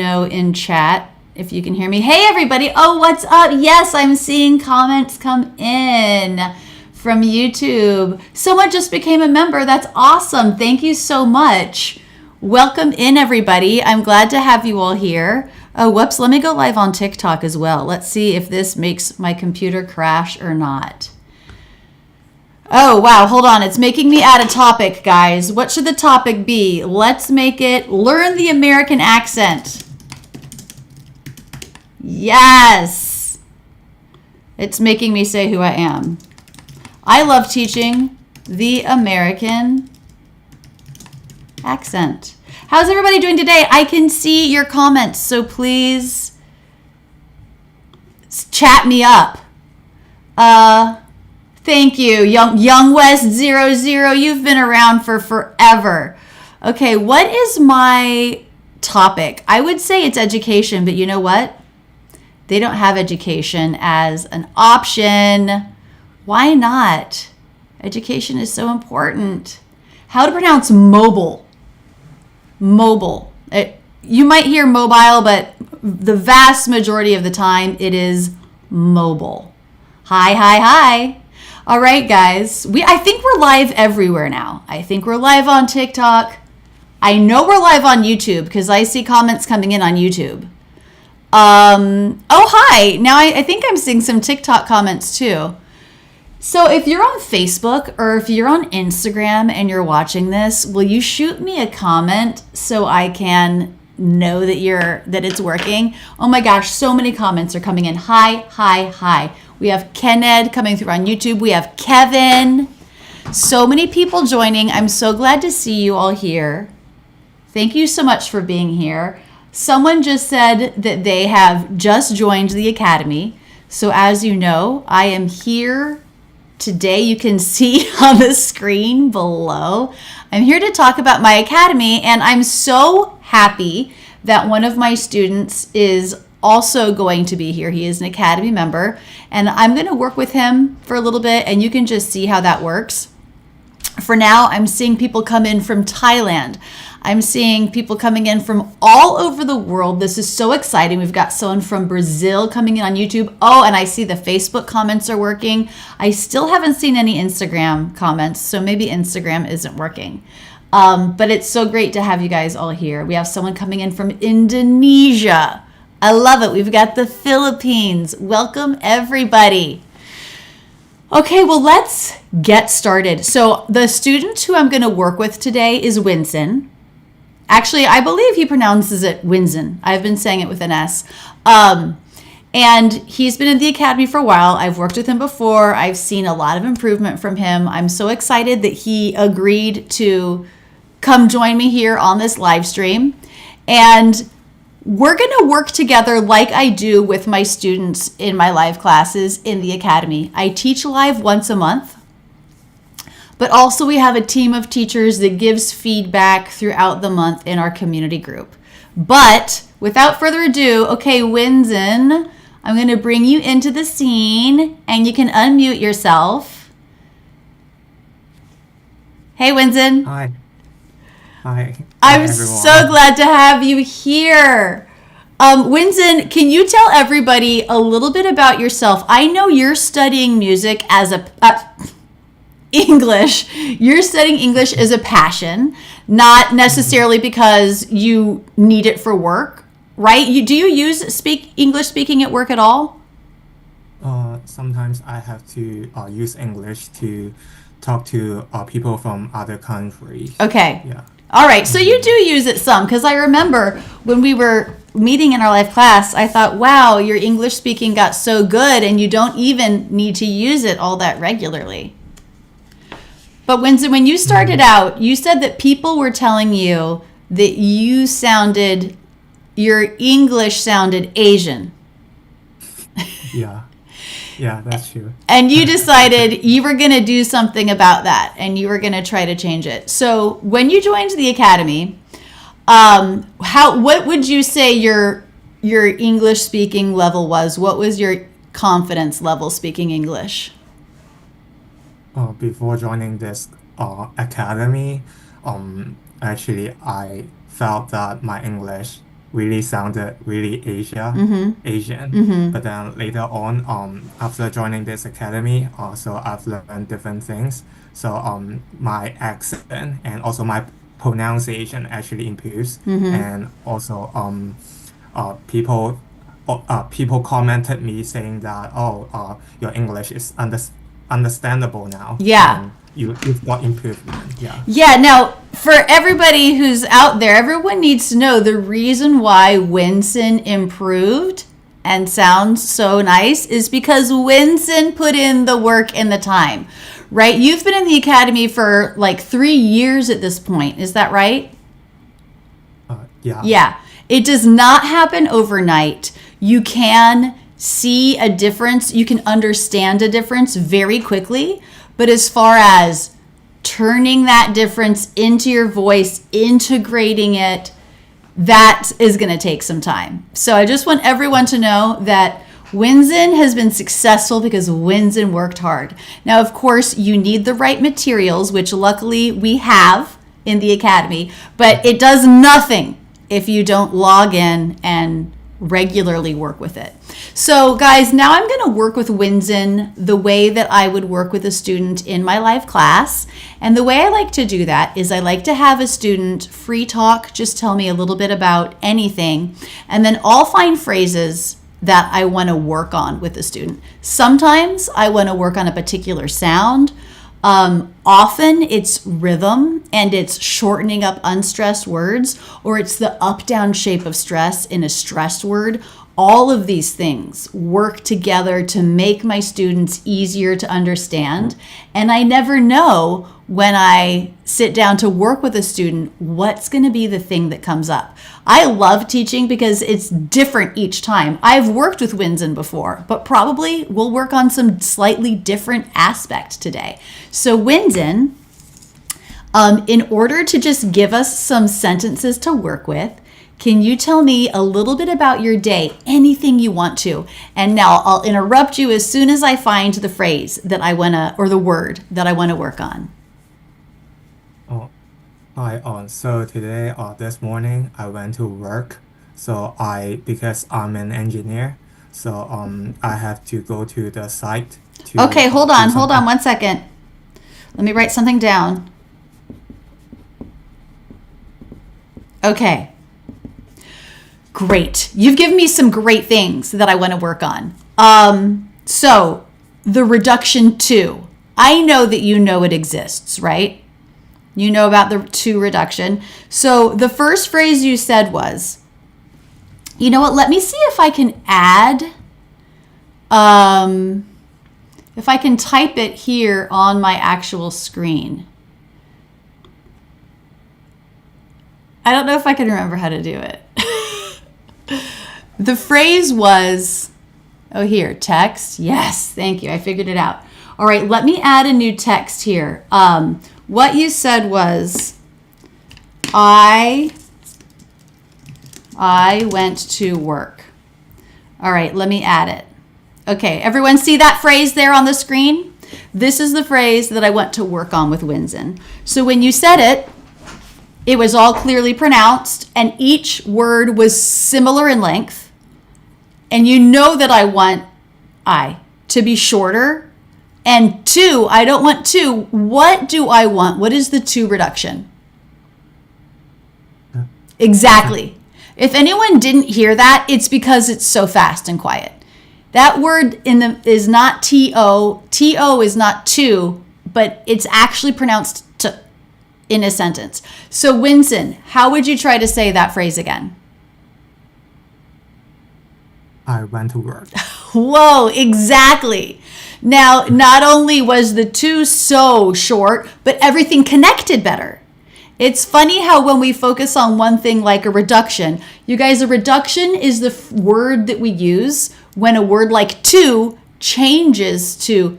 know in chat if you can hear me. Hey, everybody. Oh, what's up? Yes, I'm seeing comments come in from YouTube. Someone just became a member. That's awesome. Thank you so much. Welcome in, everybody. I'm glad to have you all here. Oh, whoops. Let me go live on TikTok as well. Let's see if this makes my computer crash or not. Oh, wow. Hold on. It's making me add a topic, guys. What should the topic be? Let's make it learn the American accent. Yes. It's making me say who I am. I love teaching the American accent. How's everybody doing today? I can see your comments, so please chat me up. Thank you, Young West 00. You've been around for forever. Okay, what is my topic? I would say it's education, but you know what? They don't have education as an option. Why not? Education is so important. How to pronounce mobile? Mobile. You might hear mobile, but the vast majority of the time it is mobile. Hi. All right, guys. I think we're live everywhere now. I think we're live on TikTok. I know we're live on YouTube because I see comments coming in on YouTube. Oh, hi. Now I think I'm seeing some TikTok comments too. So if you're on Facebook or if you're on Instagram and you're watching this, will you shoot me a comment so I can know that it's working? Oh my gosh, so many comments are coming in. Hi. We have Kenneth coming through on YouTube. We have Kevin. So many people joining. I'm so glad to see you all here. Thank you so much for being here. Someone just said that they have just joined the Academy. So as you know, I am here today. You can see on the screen below. I'm here to talk about my Academy, and I'm so happy that one of my students is also going to be here. He is an Academy member, and I'm going to work with him for a little bit, and you can just see how that works. For now, I'm seeing people come in from Thailand. I'm seeing people coming in from all over the world. This is so exciting. We've got someone from Brazil coming in on YouTube. Oh, and I see the Facebook comments are working. I still haven't seen any Instagram comments, so maybe Instagram isn't working. But it's so great to have you guys all here. We have someone coming in from Indonesia. I love it. We've got the Philippines. Welcome, everybody. Okay, well, let's get started. So the student who I'm going to work with today is Winson. Actually, I believe he pronounces it Winson. I've been saying it with an S. And he's been in the Academy for a while. I've worked with him before. I've seen a lot of improvement from him. I'm so excited that he agreed to come join me here on this live stream. And we're going to work together like I do with my students in my live classes in the Academy. I teach live once a month, but also we have a team of teachers that gives feedback throughout the month in our community group. But without further ado, okay, Winson, I'm going to bring you into the scene and you can unmute yourself. Hey, Winson. Hi. I'm so glad to have you here. Winson, can you tell everybody a little bit about yourself? I know you're studying music as English. You're studying English as a passion, not necessarily because you need it for work, right? Do you use English speaking at work at all? Sometimes I have to use English to talk to people from other countries. Okay. Yeah. All right. So you do use it some, because I remember when we were meeting in our live class, I thought, wow, your English speaking got so good and you don't even need to use it all that regularly. But Winson, when you started out, you said that people were telling you that your English sounded Asian. Yeah, that's true. And you decided you were going to do something about that and you were going to try to change it. So when you joined the Academy, what would you say your English speaking level was? What was your confidence level speaking English? Before joining this academy, actually I felt that my English really sounded really Asian. But then later on, after joining this academy, also I've learned different things. So my accent and also my pronunciation actually improves, and also people commented me saying that, oh, your English is understandable now, Yeah. and you've got improvement. Yeah. Yeah, now for everybody who's out there, everyone needs to know the reason why Winson improved and sounds so nice is because Winson put in the work and the time, right? You've been in the academy for like 3 years at this point. Is that right? Yeah. Yeah. It does not happen overnight. You can see a difference. You can understand a difference very quickly. But as far as turning that difference into your voice, integrating it, that is going to take some time. So I just want everyone to know that Winson has been successful because Winson worked hard. Now, of course, you need the right materials, which luckily we have in the academy, but it does nothing if you don't log in and regularly work with it. So guys, now I'm going to work with Winson the way that I would work with a student in my live class. And the way I like to do that is I like to have a student free talk, just tell me a little bit about anything, and then I'll find phrases that I want to work on with the student. Sometimes I want to work on a particular sound. Often it's rhythm and it's shortening up unstressed words, or it's the up-down shape of stress in a stressed word. All of these things work together to make my students easier to understand. And I never know when I sit down to work with a student what's going to be the thing that comes up. I love teaching because it's different each time. I've worked with Winson before, but probably we'll work on some slightly different aspect today. So Winson, in order to just give us some sentences to work with, can you tell me a little bit about your day, anything you want to? And now I'll interrupt you as soon as I find the phrase that I want to, or the word that I want to work on. Oh, hi. So today, this morning, I went to work. So because I'm an engineer, so I have to go to the site to Okay, hold do on something. 1 second. Let me write something down. Okay. Great. You've given me some great things that I want to work on. So the reduction to, I know that you know it exists, right? You know about the to reduction. So the first phrase you said was, you know what, let me see if I can add, if I can type it here on my actual screen. I don't know if I can remember how to do it. The phrase was, oh, here, text. Yes, thank you. I figured it out. All right, let me add a new text here. What you said was, I went to work. All right, let me add it. Okay, everyone see that phrase there on the screen? This is the phrase that I want to work on with Winson. So when you said it, it was all clearly pronounced, and each word was similar in length. And you know that I want I to be shorter. And to, I don't want to. What do I want? What is the to reduction? Exactly. If anyone didn't hear that, it's because it's so fast and quiet. That word is not to. To is not to, but it's actually pronounced to in a sentence. So Winson, how would you try to say that phrase again? I went to work. Whoa, exactly. Now, not only was the to so short, but everything connected better. It's funny how when we focus on one thing like a reduction, you guys, a reduction is the word that we use when a word like to changes to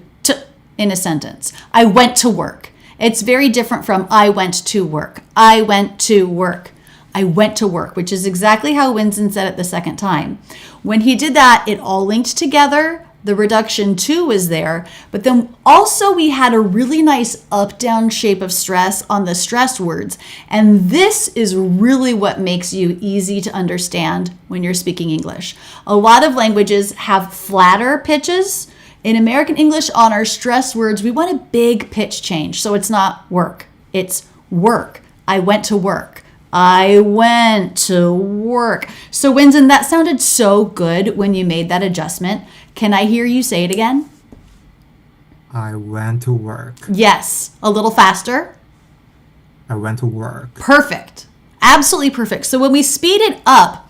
in a sentence. I went to work. It's very different from I went to work. I went to work. I went to work, which is exactly how Winson said it the second time. When he did that, it all linked together. The reduction to was there, but then also we had a really nice up-down shape of stress on the stressed words. And this is really what makes you easy to understand when you're speaking English. A lot of languages have flatter pitches. In American English, on our stressed words, we want a big pitch change. So it's not work, it's work. I went to work. I went to work. So Winson, that sounded so good when you made that adjustment. Can I hear you say it again? I went to work. Yes. A little faster. I went to work. Perfect. Absolutely perfect. So when we speed it up,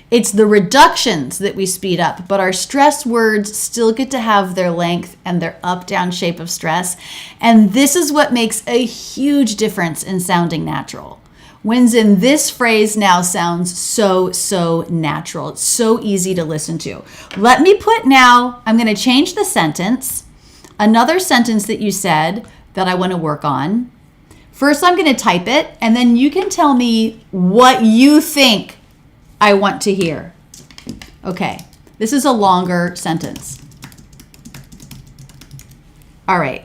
it's the reductions that we speed up, but our stress words still get to have their length and their up-down shape of stress. And this is what makes a huge difference in sounding natural. Winson, this phrase now sounds so natural. It's so easy to listen to. Let me put now, I'm going to change the sentence. Another sentence that you said that I want to work on. First, I'm going to type it, and then you can tell me what you think I want to hear. Okay, this is a longer sentence. All right.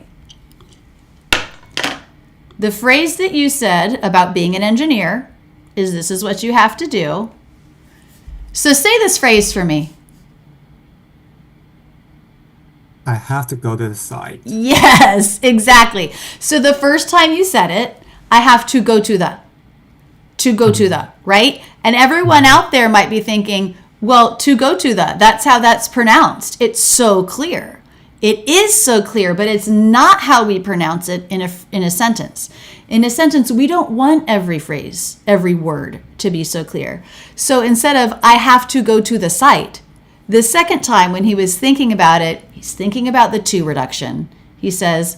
The phrase that you said about being an engineer is this is what you have to do. So say this phrase for me. I have to go to the site. Yes, exactly. So the first time you said it, I have to go to the, right? And everyone out there might be thinking, well, to go to the, that's how that's pronounced. It's so clear. It is so clear, but it's not how we pronounce it in a sentence. In a sentence, we don't want every phrase, every word to be so clear. So instead of, I have to go to the site, the second time when he was thinking about it, he's thinking about the to reduction. He says,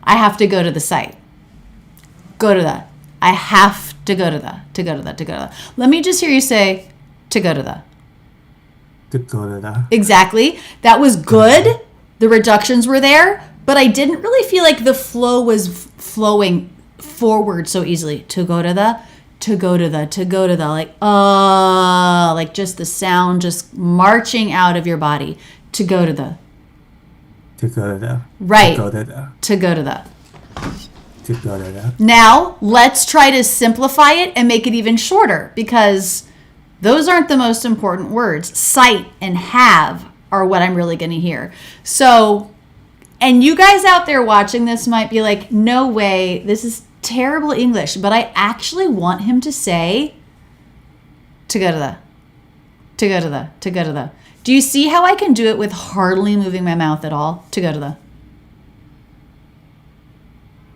I have to go to the site. Go to the. I have to go to the, to go to the, to go to the. Let me just hear you say, to go to the. To go to the. Exactly. That was good. The reductions were there, but I didn't really feel like the flow was flowing forward so easily. To go to the, to go to the, to go to the, like just the sound just marching out of your body. To go to the. To go to the. Right. To go to the. To go to the. To go to the. Now, let's try to simplify it and make it even shorter because those aren't the most important words. Sight and have are what I'm really going to hear. So, and you guys out there watching this might be like, no way, this is terrible English, but I actually want him to say, to go to the, to go to the, to go to the. Do you see how I can do it with hardly moving my mouth at all? To go to the.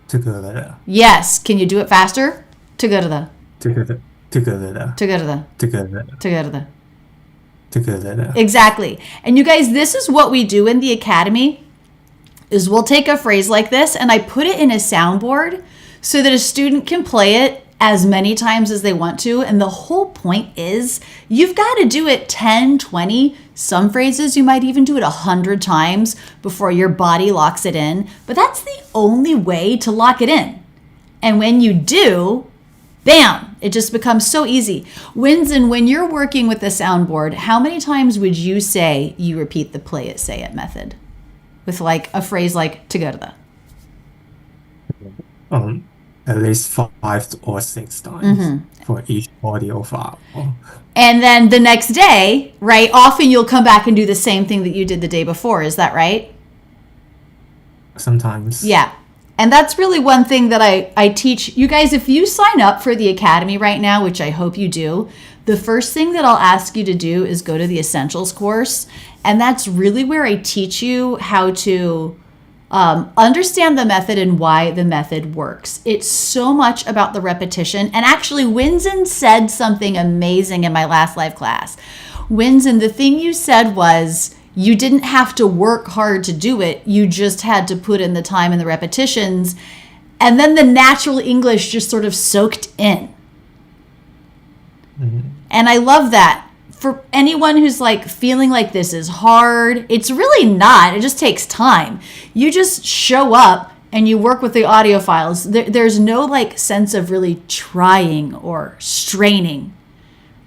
To go to the. Yes. Can you do it faster? To go to the. To go to the. To go to the. To go to the. To go to the. To go to the. To go to the. Exactly. And you guys, this is what we do in the academy is we'll take a phrase like this and I put it in a soundboard so that a student can play it as many times as they want to. And the whole point is you've got to do it 10, 20, some phrases you might even do it 100 times before your body locks it in. But that's the only way to lock it in. And when you do, bam, it just becomes so easy. Winson, when you're working with the soundboard, how many times would you say you repeat the play it, say it method? With like a phrase like to go to the. At least 5 or 6 times for each audio file. And then the next day, right, often you'll come back and do the same thing that you did the day before. Is that right? Sometimes. Yeah. And that's really one thing that I teach. You guys, if you sign up for the Academy right now, which I hope you do, the first thing that I'll ask you to do is go to the Essentials course. And that's really where I teach you how to understand the method and why the method works. It's so much about the repetition. And actually, Winson said something amazing in my last live class. Winson, the thing you said was you didn't have to work hard to do it. You just had to put in the time and the repetitions. And then the natural English just sort of soaked in. And I love that. For anyone who's like feeling like this is hard, it's really not. It just takes time. You just show up and you work with the audio files. There's no like sense of really trying or straining,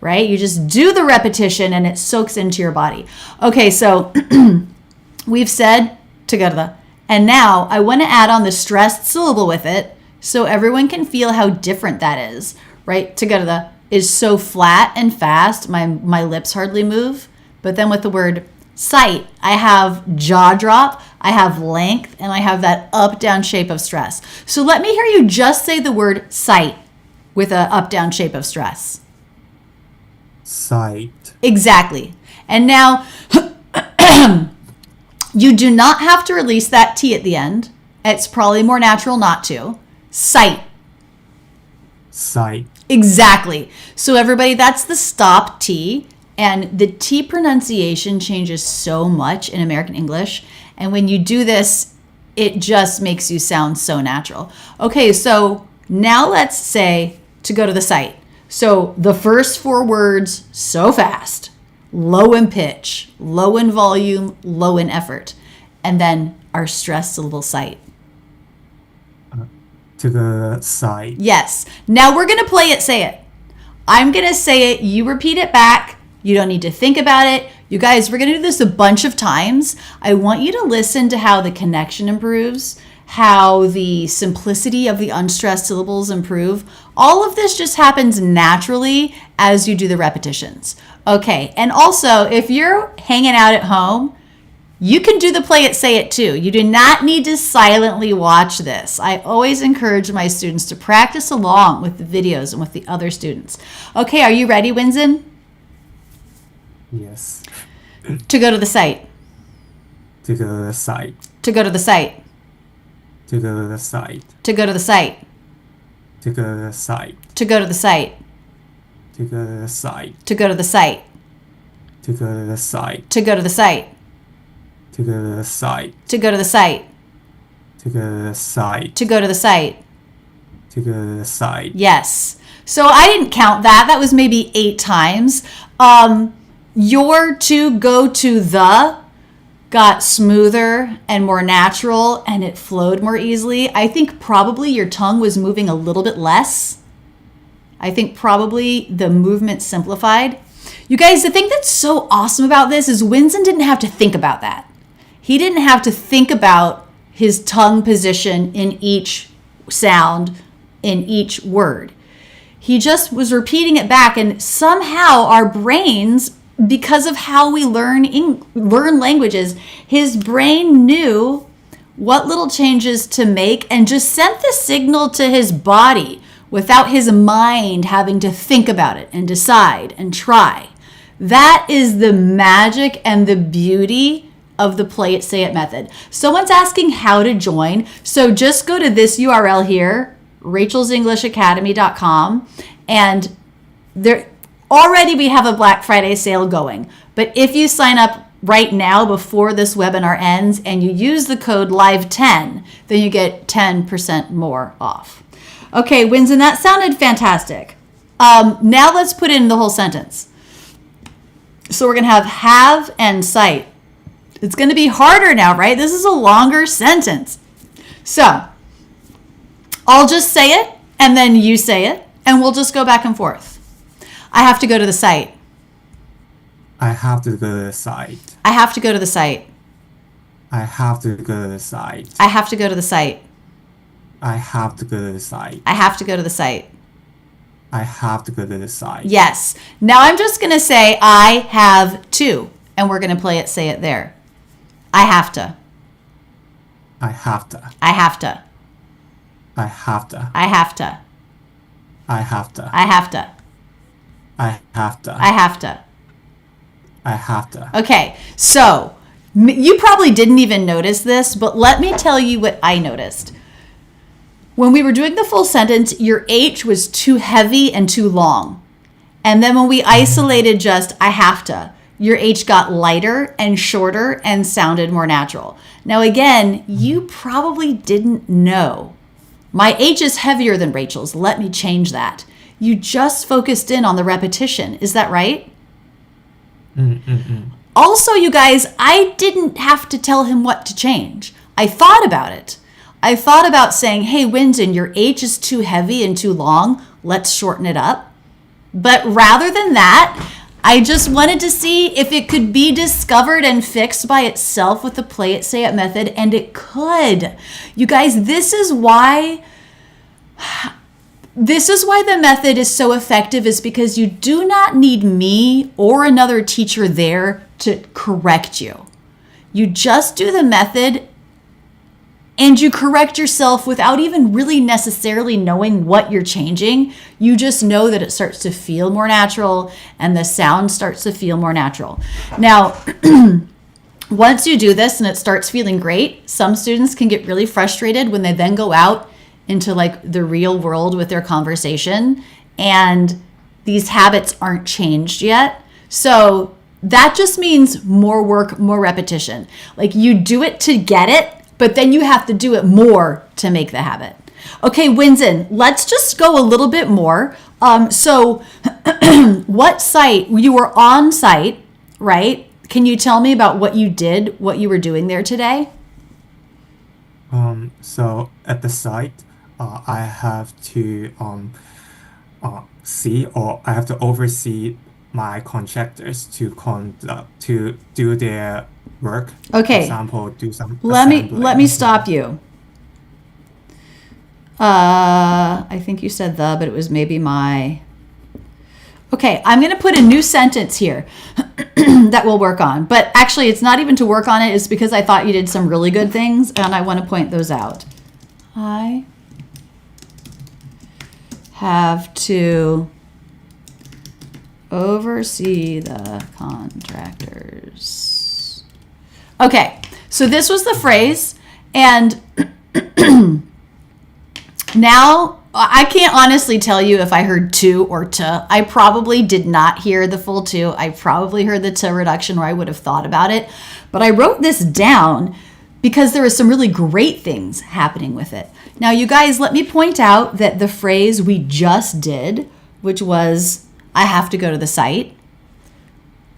right? You just do the repetition and it soaks into your body. Okay, so We've said together. And now I want to add on the stressed syllable with it so everyone can feel how different that is, right? Together is so flat and fast, my lips hardly move. But then with the word sight, I have jaw drop, I have length, and I have that up-down shape of stress. So let me hear you just say the word sight with a up-down shape of stress. Sight. Exactly. And now you do not have to release that T at the end. It's probably more natural not to. Sight. Sight. Exactly. So everybody, that's the stop T. And the T pronunciation changes so much in American English. And when you do this, it just makes you sound so natural. Okay, so now let's say to go to the site. So the first 4 words, so fast, low in pitch, low in volume, low in effort. And then our stressed syllable site. To the side. Yes. Now we're going to play it, say it. I'm going to say it. You repeat it back. You don't need to think about it. You guys, we're going to do this a bunch of times. I want you to listen to how the connection improves, how the simplicity of the unstressed syllables improve. All of this just happens naturally as you do the repetitions. Okay. And also, if you're hanging out at home, you can do the play it, say it too. You do not need to silently watch this. I always encourage my students to practice along with the videos and with the other students. Okay, are you ready, Winson? Yes. To go to the site. To go to the site. To go to the site. To go to the site. To go to the site. To go to the site. To go to the site. To go to the site. To go to the site. To go to the site. To go to the site. To go to the site. To go to the site. To go to the site. To go to the site. To go to the site. Yes. So I didn't count that. That was maybe 8 times. Your to go to the got smoother and more natural and it flowed more easily. I think probably your tongue was moving a little bit less. I think probably the movement simplified. You guys, the thing that's so awesome about this is Winson didn't have to think about that. He didn't have to think about his tongue position in each sound, in each word. He just was repeating it back, and somehow our brains, because of how we learn languages, his brain knew what little changes to make and just sent the signal to his body without his mind having to think about it and decide and try. That is the magic and the beauty of the play it, say it method. Someone's asking how to join. So just go to this URL here, rachelsenglishacademy.com, and there already we have a Black Friday sale going. But if you sign up right now before this webinar ends and you use the code LIVE10, then you get 10% more off. Okay, Winson, that sounded fantastic. Now let's put in the whole sentence. So we're going to have and cite. It's going to be harder now, right? This is a longer sentence. So I'll just say it and then you say it and we'll just go back and forth. I have to go to the site. I have to go to the site. I have to go to the site. I have to go to the site. I have to go to the site. I have to go to the site. I have to go to the site. I have to go to the site. Yes. Now I'm just going to say I have to, and we're going to play it, say it there. I have to. I have to. I have to. I have to. I have to. I have to. I have to. I have to. I have to. I have to. Okay, so you probably didn't even notice this, but let me tell you what I noticed. When we were doing the full sentence, your H was too heavy and too long. And then when we isolated just I have to, your H got lighter and shorter and sounded more natural. Now again, you probably didn't know. My H is heavier than Rachel's. Let me change that. You just focused in on the repetition. Is that right? Also, you guys, I didn't have to tell him what to change. I thought about it. I thought about saying, hey, Winson, your H is too heavy and too long. Let's shorten it up. But rather than that, I just wanted to see if it could be discovered and fixed by itself with the play it, say it method, and it could. You guys, this is why the method is so effective, is because you do not need me or another teacher there to correct you. You just do the method and you correct yourself without even really necessarily knowing what you're changing. You just know that it starts to feel more natural and the sound starts to feel more natural. Now, once you do this and it starts feeling great, some students can get really frustrated when they then go out into like the real world with their conversation and these habits aren't changed yet. So that just means more work, more repetition. Like you do it to get it, but then you have to do it more to make the habit. Okay, Winson, let's just go a little bit more. So what site, you were on site, right? Can you tell me about what you did, what you were doing there today? So at the site, I have to I have to oversee my contractors to do their work. Okay. For example, do some Let assembling. me stop you. I think you said but it was maybe my. Okay, I'm going to put a new sentence here that we'll work on. But actually, it's not even to work on it. It's because I thought you did some really good things, and I want to point those out. I have to oversee the contractors. Okay, so this was the phrase, and now I can't honestly tell you if I heard to or to. I probably did not hear the full to. I probably heard the to reduction, or I would have thought about it. But I wrote this down because there are some really great things happening with it. Now, you guys, let me point out that the phrase we just did, which was, I have to go to the site,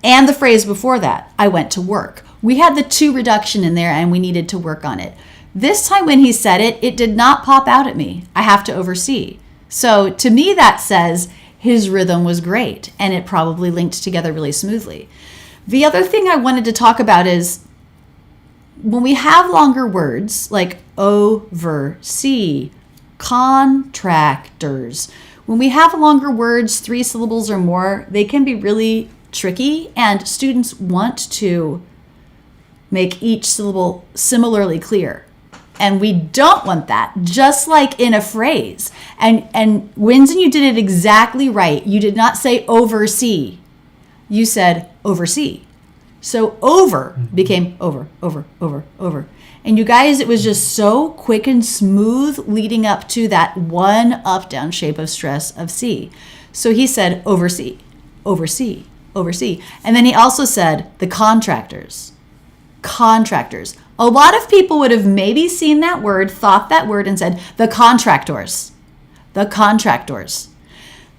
and the phrase before that, I went to work. We had the to reduction in there and we needed to work on it. This time when he said it, it did not pop out at me. I have to oversee. So to me, that says his rhythm was great and it probably linked together really smoothly. The other thing I wanted to talk about is when we have longer words like oversee, contractors, when we have longer words, 3 syllables or more, they can be really tricky, and students want to make each syllable similarly clear. And we don't want that, just like in a phrase. And Winson, you did it exactly right. You did not say oversee. You said oversee. So over became over. And you guys, it was just so quick and smooth leading up to that one up-down shape of stress of C. So he said oversee. And then he also said the contractors. A lot of people would have maybe seen that word, thought that word, and said the contractors.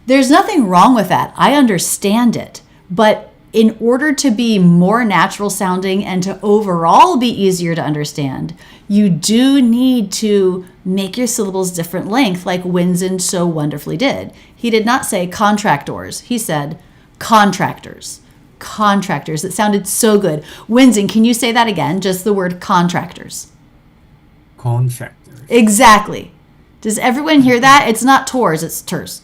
There's nothing wrong with that. I understand it. But in order to be more natural sounding and to overall be easier to understand, you do need to make your syllables different length, like Winson so wonderfully did. He did not say contractors. He said contractors. It sounded so good. Winson, can you say that again? Just the word contractors. Contractors. Exactly. Does everyone hear that? It's not tours, it's ters.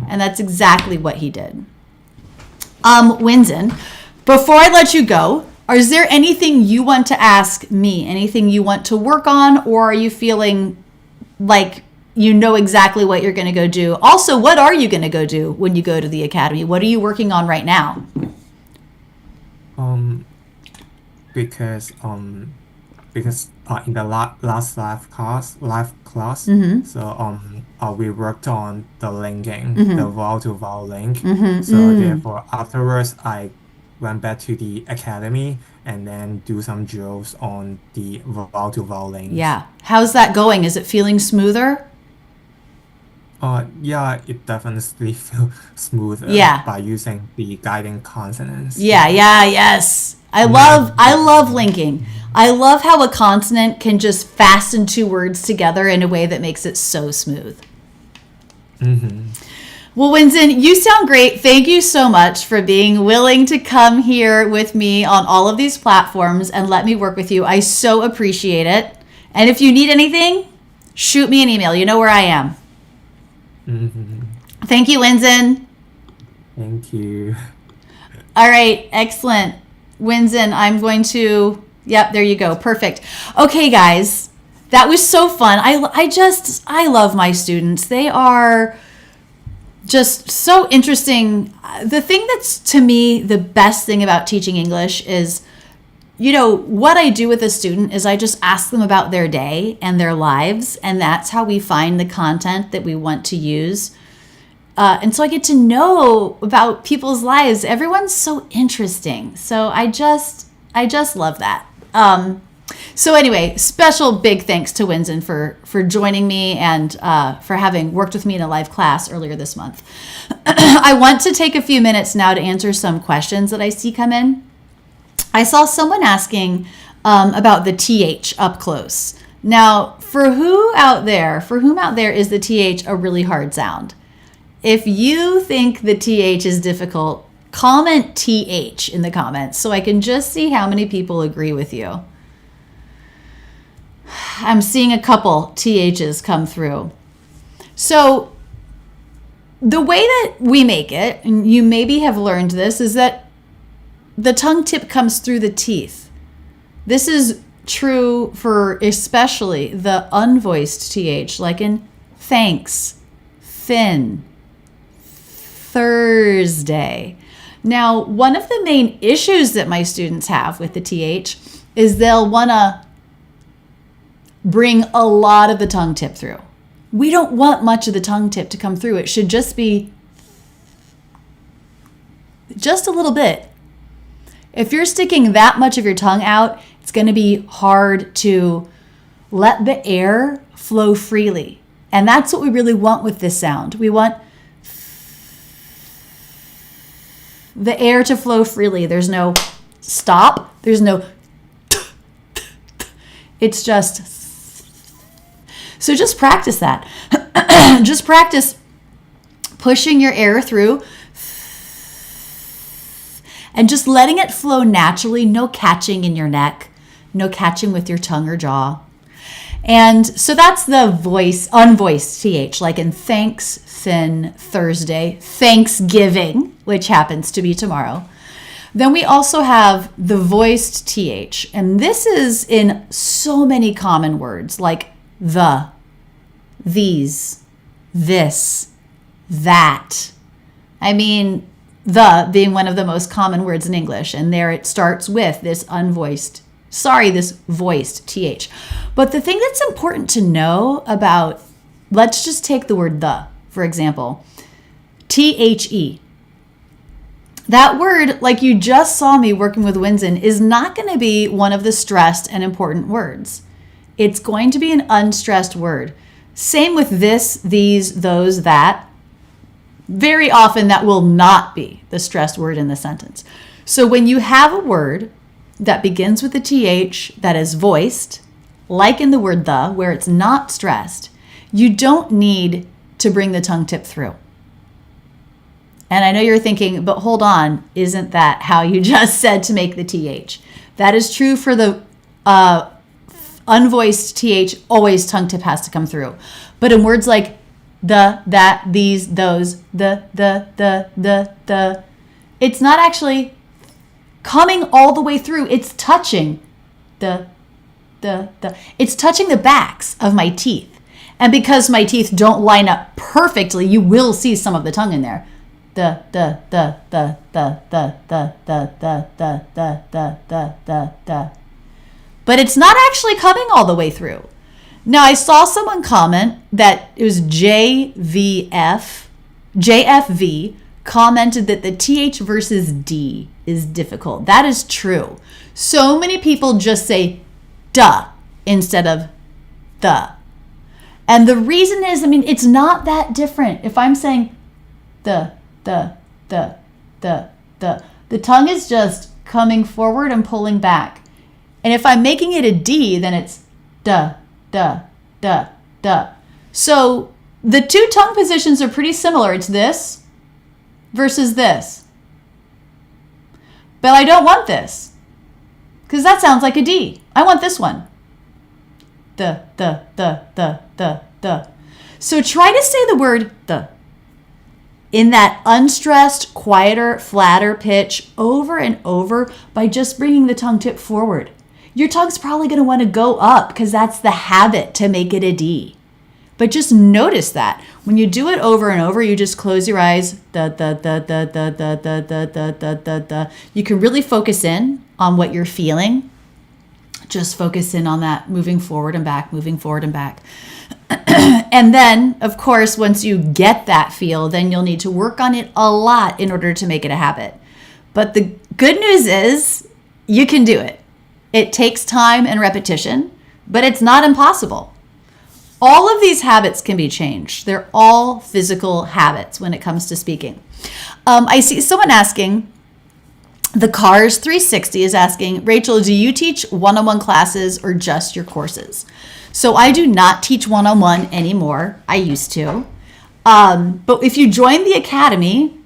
And that's exactly what he did. Winson, before I let you go, is there anything you want to ask me? Anything you want to work on? Or are you feeling like you know exactly what you're going to go do? Also, what are you going to go do when you go to the academy? What are you working on right now? Because in the last live class, so we worked on the linking, the vowel to vowel link. So therefore, afterwards, I went back to the academy and then do some drills on the vowel to vowel links. Yeah. How's that going? Is it feeling smoother? Yeah, it definitely feels smoother by using the guiding consonants. Yes. I love linking. I love how a consonant can just fasten 2 words together in a way that makes it so smooth. Well, Winson, you sound great. Thank you so much for being willing to come here with me on all of these platforms and let me work with you. I so appreciate it. And if you need anything, shoot me an email. You know where I am. Mm-hmm. Thank you, Winson. Thank you. All right, excellent. Winson, I'm going to, yep, there you go. Perfect. Okay, guys, that was so fun. I love my students. They are just so interesting. The thing that's, to me, the best thing about teaching English is, what I do with a student is I just ask them about their day and their lives, and that's how we find the content that we want to use. And so I get to know about people's lives. Everyone's so interesting. So I just love that. So anyway, special big thanks to Winson for joining me and for having worked with me in a live class earlier this month. I want to take a few minutes now to answer some questions that I see come in. I saw someone asking about the TH up close. Now, for whom out there is the TH a really hard sound? If you think the TH is difficult, comment TH in the comments so I can just see how many people agree with you. I'm seeing a couple THs come through. So the way that we make it, and you maybe have learned this, is that the tongue tip comes through the teeth. This is true for especially the unvoiced TH, like in thanks, thin, Thursday. Now, one of the main issues that my students have with the TH is they'll want to bring a lot of the tongue tip through. We don't want much of the tongue tip to come through. It should just be just a little bit. If you're sticking that much of your tongue out, it's going to be hard to let the air flow freely. And that's what we really want with this sound. We want the air to flow freely. There's no stop. There's no it's just. So just practice that. Just practice pushing your air through and just letting it flow naturally. No catching in your neck. No catching with your tongue or jaw. And so that's the voice, unvoiced TH, like in thanks, thin, Thursday, Thanksgiving, which happens to be tomorrow. Then we also have the voiced TH, and this is in so many common words like the, these, this, that. I mean, the being one of the most common words in English, and there it starts with this this voiced TH. But the thing that's important to know about, let's just take the word the, for example, THE. That word, like you just saw me working with Winson, is not going to be one of the stressed and important words. It's going to be an unstressed word. Same with this, these, those, that. Very often that will not be the stressed word in the sentence. So when you have a word that begins with a TH that is voiced, like in the word the, where it's not stressed, you don't need to bring the tongue tip through. And I know you're thinking, but hold on, isn't that how you just said to make the TH? That is true for the unvoiced TH, always tongue tip has to come through. But in words like the, that, these, those, the, it's not actually coming all the way through. It's touching it's touching the backs of my teeth. And because my teeth don't line up perfectly, you will see some of the tongue in there. But it's not actually coming all the way through. Now, I saw someone comment that it was JFV commented that the TH versus D is difficult. That is true. So many people just say duh instead of the. And the reason is, it's not that different. If I'm saying the tongue is just coming forward and pulling back. And if I'm making it a D, then it's duh. So The two tongue positions are pretty similar. It's this versus this. But I don't want this because that sounds like a D. I want this one. The. So try to say the word the in that unstressed, quieter, flatter pitch over and over by just bringing the tongue tip forward. Your tongue's probably going to want to go up because that's the habit to make it a D. But just notice that when you do it over and over, you just close your eyes. You can really focus in on what you're feeling. Just focus in on that, moving forward and back, moving forward and back. And then, of course, once you get that feel, then you'll need to work on it a lot in order to make it a habit. But the good news is you can do it. It takes time and repetition, but it's not impossible. All of these habits can be changed. They're all physical habits when it comes to speaking. I see someone asking, the Cars 360 is asking, Rachel, do you teach one-on-one classes or just your courses? So I do not teach one-on-one anymore. I used to. But if you join the academy,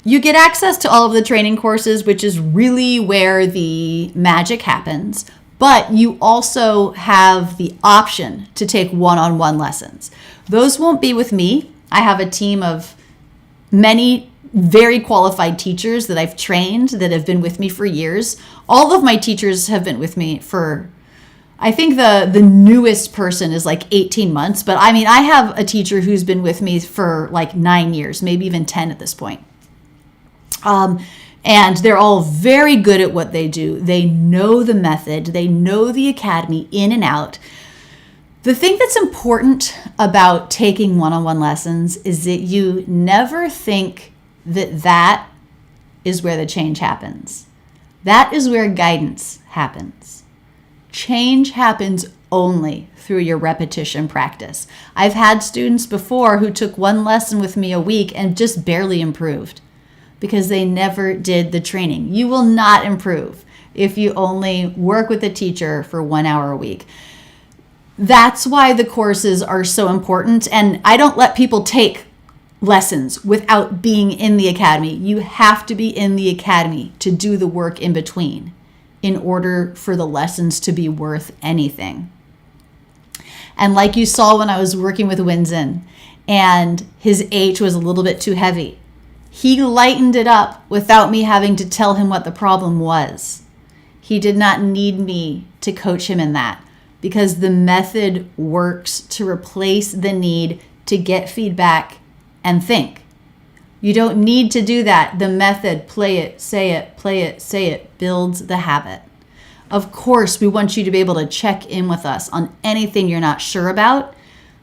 you get access to all of the training courses, which is really where the magic happens. But you also have the option to take one-on-one lessons. Those won't be with me. I have a team of many very qualified teachers that I've trained that have been with me for years. All of my teachers have been with me for, I think the newest person is like 18 months. But I mean, I have a teacher who's been with me for like 9 years, maybe even 10 at this point. And they're all very good at what they do. They know the method. They know the academy in and out. The thing that's important about taking one-on-one lessons is that you never think that that is where the change happens. That is where guidance happens. Change happens only through your repetition practice. I've had students before who took one lesson with me a week and just barely improved, because they never did the training. You will not improve if you only work with a teacher for 1 hour a week. That's why the courses are so important. And I don't let people take lessons without being in the academy. You have to be in the academy to do the work in between in order for the lessons to be worth anything. And like you saw when I was working with Winson, and his H was a little bit too heavy, he lightened it up without me having to tell him what the problem was. He did not need me to coach him in that, because the method works to replace the need to get feedback and think. You don't need to do that. The method, play it, say it, builds the habit. Of course, we want you to be able to check in with us on anything you're not sure about.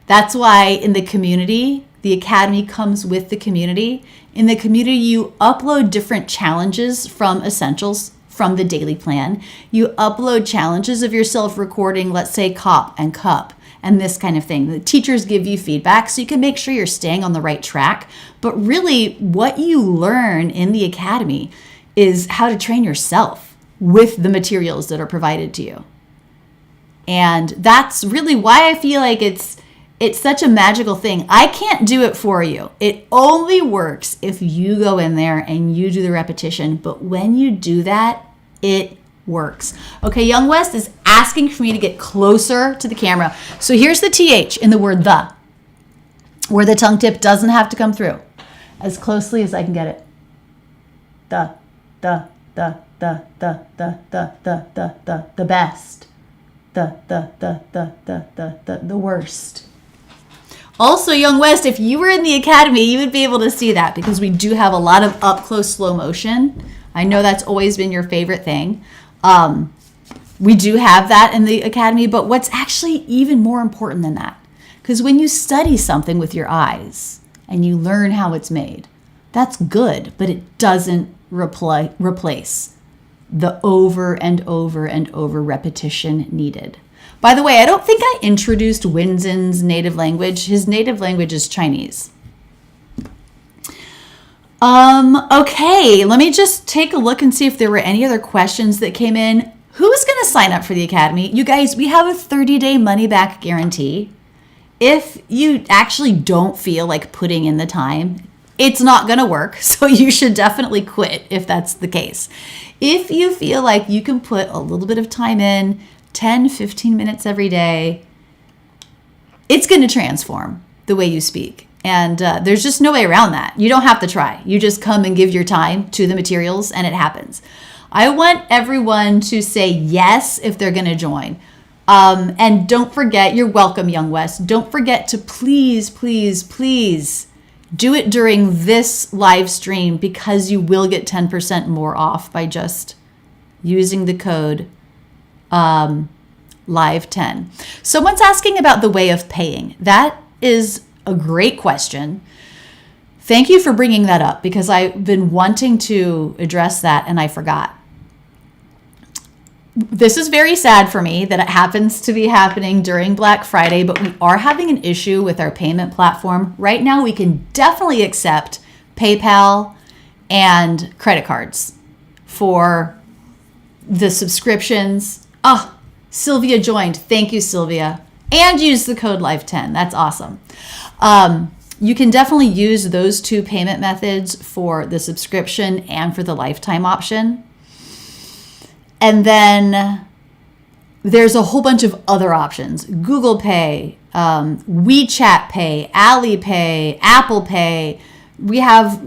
That's why in the community, the academy comes with the community. In the community, you upload different challenges from Essentials, from the daily plan. You upload challenges of yourself recording, let's say cop and cup and this kind of thing. The teachers give you feedback so you can make sure you're staying on the right track. But really, what you learn in the academy is how to train yourself with the materials that are provided to you. And that's really why I feel like it's such a magical thing. I can't do it for you. It only works if you go in there and you do the repetition. But when you do that, it works. Okay, Young West is asking for me to get closer to the camera. So here's the TH in the word the, where the tongue tip doesn't have to come through. As closely as I can get it. The best. The worst. Also, Young West, if you were in the academy, you would be able to see that because we do have a lot of up close slow motion. I know that's always been your favorite thing. We do have that in the academy, but what's actually even more important than that, because when you study something with your eyes and you learn how it's made, that's good, but it doesn't replace the over and over and over repetition needed. By the way, I don't think I introduced Winson's native language. His native language is Chinese. Okay, let me just take a look and see if there were any other questions that came in. Who's going to sign up for the academy? You guys, we have a 30-day money-back guarantee. if you actually don't feel like putting in the time, it's not going to work. So you should definitely quit if that's the case. If you feel like you can put a little bit of time in, 10, 15 minutes every day, it's going to transform the way you speak. And there's just no way around that. You don't have to try. You just come and give your time to the materials and it happens. I want everyone to say yes if they're going to join. And don't forget, you're welcome, Young West. Don't forget to please, please, please do it during this live stream, because you will get 10% more off by just using the code live10. Someone's asking about the way of paying. That is a great question. Thank you for bringing that up, because I've been wanting to address that and I forgot. This is very sad for me that it happens to be happening during Black Friday, but we are having an issue with our payment platform. Right now, we can definitely accept PayPal and credit cards for the subscriptions. Oh, Sylvia joined. Thank you, Sylvia. And use the code LIFE10. That's awesome. You can definitely use those two payment methods for the subscription and for the lifetime option. And then there's a whole bunch of other options. Google Pay, WeChat Pay, Alipay, Apple Pay. We have,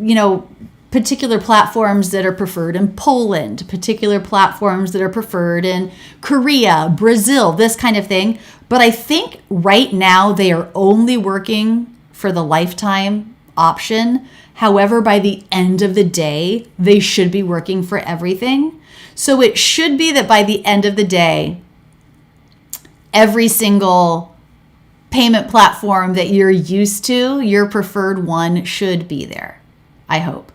particular platforms that are preferred in Poland, particular platforms that are preferred in Korea, Brazil, this kind of thing. But I think right now they are only working for the lifetime option. However, by the end of the day, they should be working for everything. So it should be that by the end of the day, every single payment platform that you're used to, your preferred one should be there, I hope.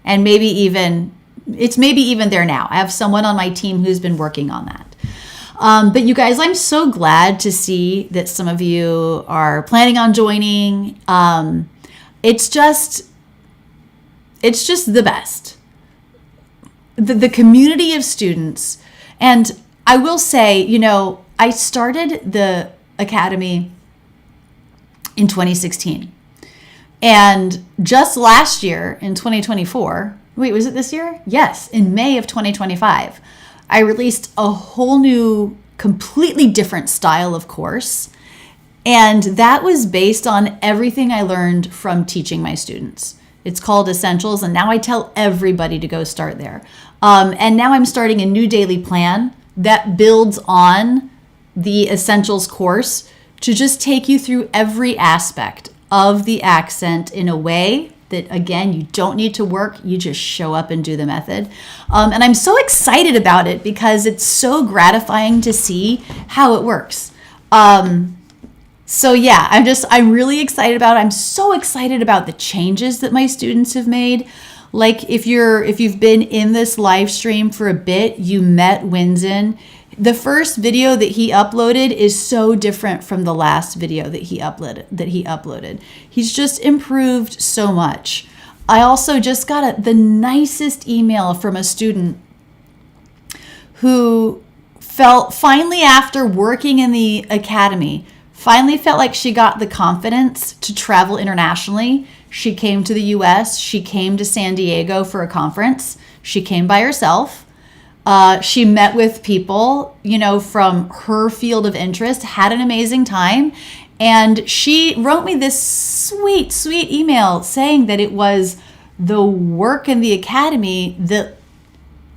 And maybe even there now. I have someone on my team who's been working on that. But you guys, I'm so glad to see that some of you are planning on joining. It's just the best. The community of students. And I will say, I started the Academy in 2016. And just last year in 2024, wait, was it this year? Yes, in May of 2025, I released a whole new, completely different style of course. And that was based on everything I learned from teaching my students. It's called Essentials, and now I tell everybody to go start there. And now I'm starting a new daily plan that builds on the Essentials course to just take you through every aspect of the accent in a way that, again, you don't need to work. You just show up and do the method. And I'm so excited about it because it's so gratifying to see how it works. So yeah, I'm really excited about it. I'm so excited about the changes that my students have made. Like if you've been in this live stream for a bit, you met Winson. The first video that he uploaded is so different from the last video that he uploaded. He's just improved so much. I also just got the nicest email from a student who felt finally, after working in the academy, finally felt like she got the confidence to travel internationally. She came to the US. She came to San Diego for a conference. She came by herself. She met with people, from her field of interest, had an amazing time. And she wrote me this sweet, sweet email saying that it was the work in the academy that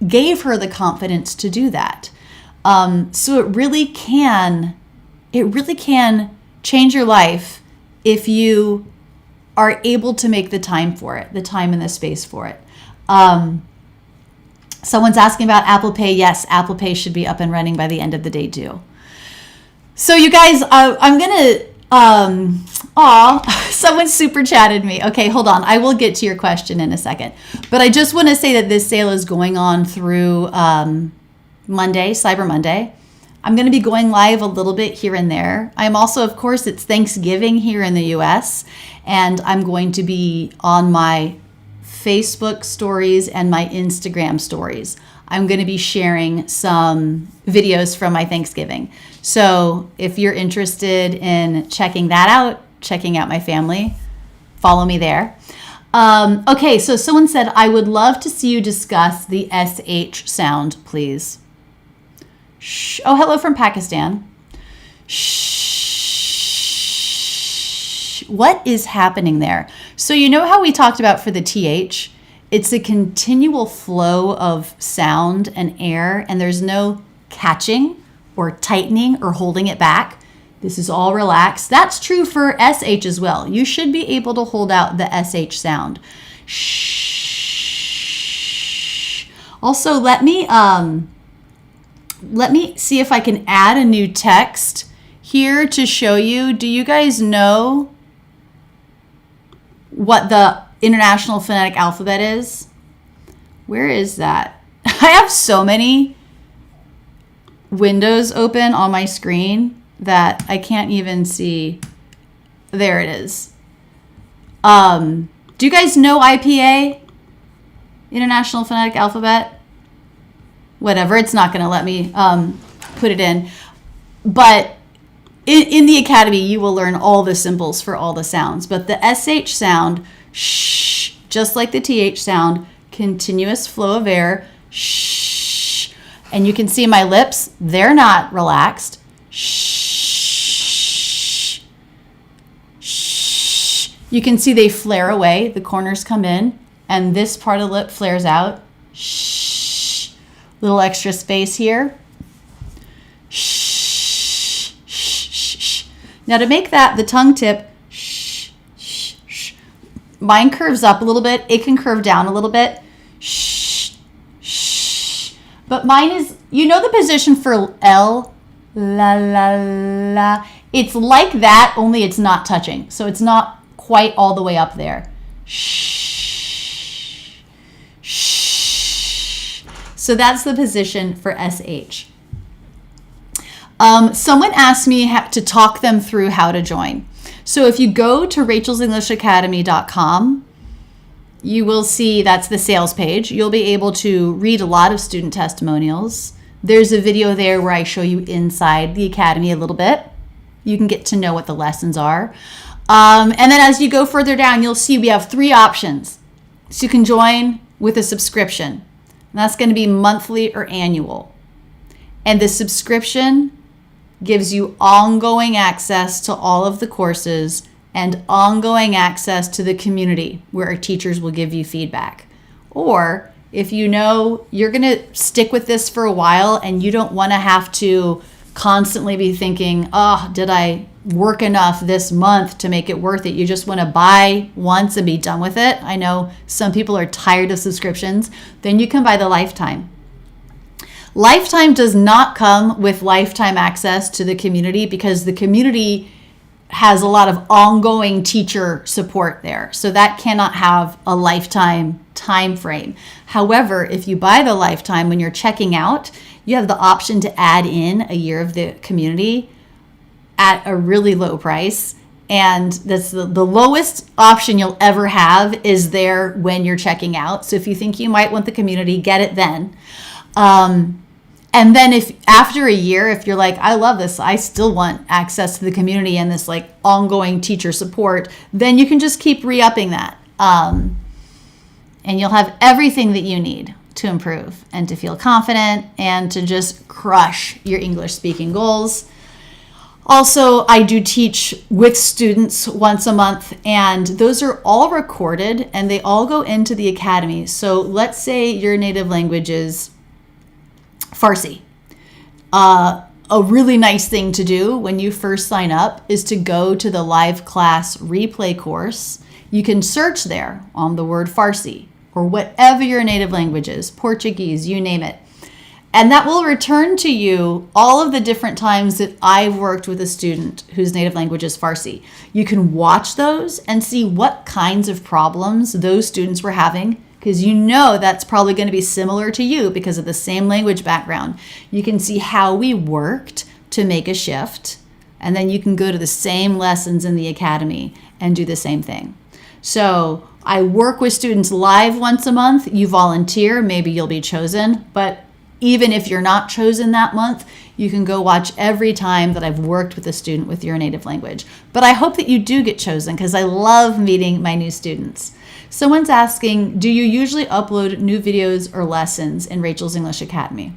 gave her the confidence to do that. So it really can change your life if you are able to make the time for it, the time and the space for it. Someone's asking about Apple Pay. Yes, Apple Pay should be up and running by the end of the day too. So you guys, I'm going to, someone super chatted me. Okay, hold on. I will get to your question in a second. But I just want to say that this sale is going on through Monday, Cyber Monday. I'm going to be going live a little bit here and there. I'm also, of course, it's Thanksgiving here in the US, and I'm going to be on my Facebook stories and my Instagram stories. I'm going to be sharing some videos from my Thanksgiving. So if you're interested in checking that out, checking out my family, follow me there. Okay, so someone said, I would love to see you discuss the SH sound, please. Shh. Oh, hello from Pakistan. Shh. What is happening there? So you know how we talked about for the TH? It's a continual flow of sound and air, and there's no catching or tightening or holding it back. This is all relaxed. That's true for SH as well. You should be able to hold out the SH sound. Shh. Also, let me see if I can add a new text here to show you. Do you guys know what the International Phonetic Alphabet is? Where is that? I have so many windows open on my screen that I can't even see. There it is. Do you guys know IPA? International Phonetic Alphabet? Whatever, it's not going to let me put it in. But in the Academy, you will learn all the symbols for all the sounds. But the SH sound, shh, just like the TH sound, continuous flow of air, shh. And you can see my lips, they're not relaxed. Shh. Shh. You can see they flare away, the corners come in, and this part of the lip flares out. Shh. Little extra space here. Shh. Shh. Shh. Now to make that the tongue tip, shh. Shh. Shh. Mine curves up a little bit. It can curve down a little bit. Shh. Shh. But mine is, you know the position for L? La la la. It's like that, only it's not touching. So it's not quite all the way up there. Shh. Shh. So that's the position for SH. Someone asked me to talk them through how to join. So if you go to rachelsenglishacademy.com, you will see that's the sales page. You'll be able to read a lot of student testimonials. There's a video there where I show you inside the Academy a little bit. You can get to know what the lessons are. And then as you go further down, you'll see we have 3 options. So you can join with a subscription. And that's going to be monthly or annual. And the subscription gives you ongoing access to all of the courses and ongoing access to the community where our teachers will give you feedback. Or if you know you're going to stick with this for a while and you don't want to have to constantly be thinking, oh, did I work enough this month to make it worth it? You just want to buy once and be done with it. I know some people are tired of subscriptions. Then you can buy the lifetime. Lifetime does not come with lifetime access to the community because the community has a lot of ongoing teacher support there. So that cannot have a lifetime time frame. However, if you buy the lifetime, when you're checking out, you have the option to add in a year of the community at a really low price. And that's the lowest option you'll ever have is there when you're checking out. So if you think you might want the community, get it then. And then if after a year, if you're like, I love this, I still want access to the community and this like ongoing teacher support, then you can just keep re-upping that. And you'll have everything that you need to improve and to feel confident and to just crush your English speaking goals. Also, I do teach with students once a month, and those are all recorded and they all go into the Academy. So let's say your native language is Farsi. A really nice thing to do when you first sign up is to go to the live class replay course. You can search there on the word Farsi or whatever your native language is, Portuguese, you name it. And that will return to you all of the different times that I've worked with a student whose native language is Farsi. You can watch those and see what kinds of problems those students were having, because you know that's probably going to be similar to you because of the same language background. You can see how we worked to make a shift, and then you can go to the same lessons in the Academy and do the same thing. So I work with students live once a month. You volunteer, maybe you'll be chosen. But even if you're not chosen that month, you can go watch every time that I've worked with a student with your native language. But I hope that you do get chosen because I love meeting my new students. Someone's asking, do you usually upload new videos or lessons in Rachel's English Academy?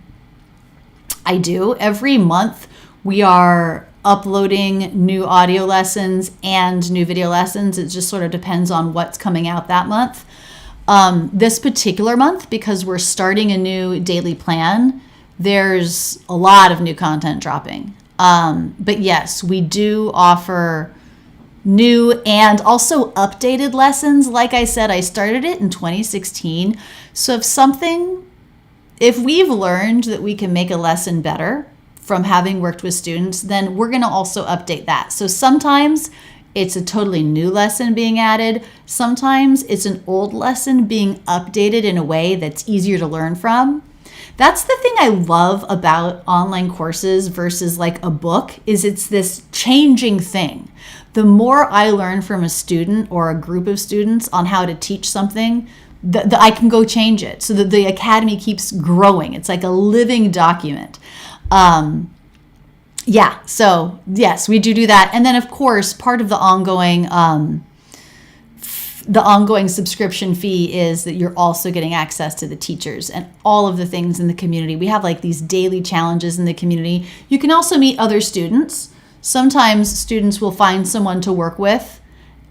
I do. Every month we are uploading new audio lessons and new video lessons. It just sort of depends on what's coming out that month. This particular month, because we're starting a new daily plan, there's a lot of new content dropping. But yes, we do offer new and also updated lessons. Like I said, I started it in 2016. So if we've learned that we can make a lesson better from having worked with students, then we're going to also update that. So sometimes it's a totally new lesson being added. Sometimes it's an old lesson being updated in a way that's easier to learn from. That's the thing I love about online courses versus like a book, is it's this changing thing. The more I learn from a student or a group of students on how to teach something, I can go change it so that the academy keeps growing. It's like a living document. So yes, we do that. And then of course, part of the ongoing subscription fee is that you're also getting access to the teachers and all of the things in the community. We have like these daily challenges in the community. You can also meet other students. Sometimes students will find someone to work with,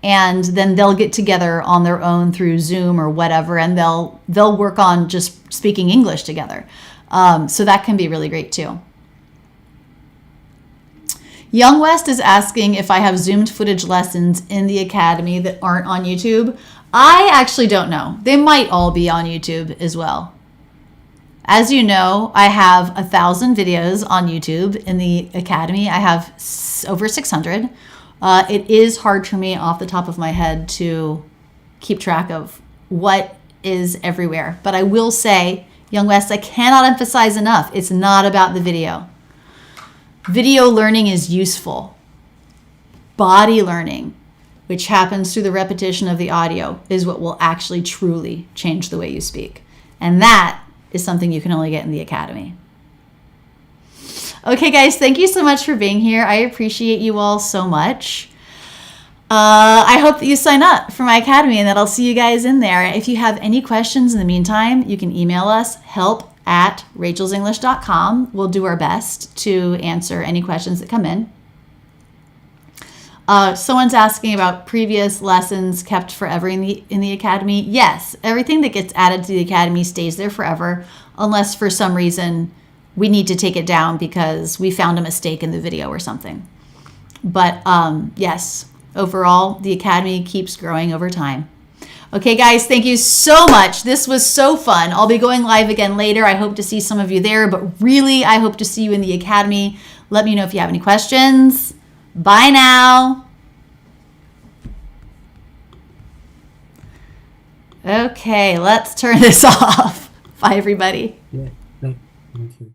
and then they'll get together on their own through Zoom or whatever, and they'll work on just speaking English together. So that can be really great too. Young West is asking if I have zoomed footage lessons in the academy that aren't on YouTube. I actually don't know. They might all be on YouTube as well. As you know, I have 1,000 videos on YouTube in the academy. I have over 600. It is hard for me off the top of my head to keep track of what is everywhere. But I will say, Young West, I cannot emphasize enough, it's not about the video. Video learning is useful. Body learning, which happens through the repetition of the audio, is what will actually truly change the way you speak. And that is something you can only get in the academy. Okay, guys, thank you so much for being here. I appreciate you all so much. I hope that you sign up for my academy and that I'll see you guys in there. If you have any questions in the meantime, you can email us, help@rachelsenglish.com. We'll do our best to answer any questions that come in. Someone's asking about previous lessons kept forever in the academy. Yes, everything that gets added to the academy stays there forever, unless for some reason we need to take it down because we found a mistake in the video or something. But yes, overall, the academy keeps growing over time. Okay, guys, thank you so much. This was so fun. I'll be going live again later. I hope to see some of you there, but really, I hope to see you in the academy. Let me know if you have any questions. Bye now. Okay, let's turn this off. Bye, everybody. Yeah, thank you.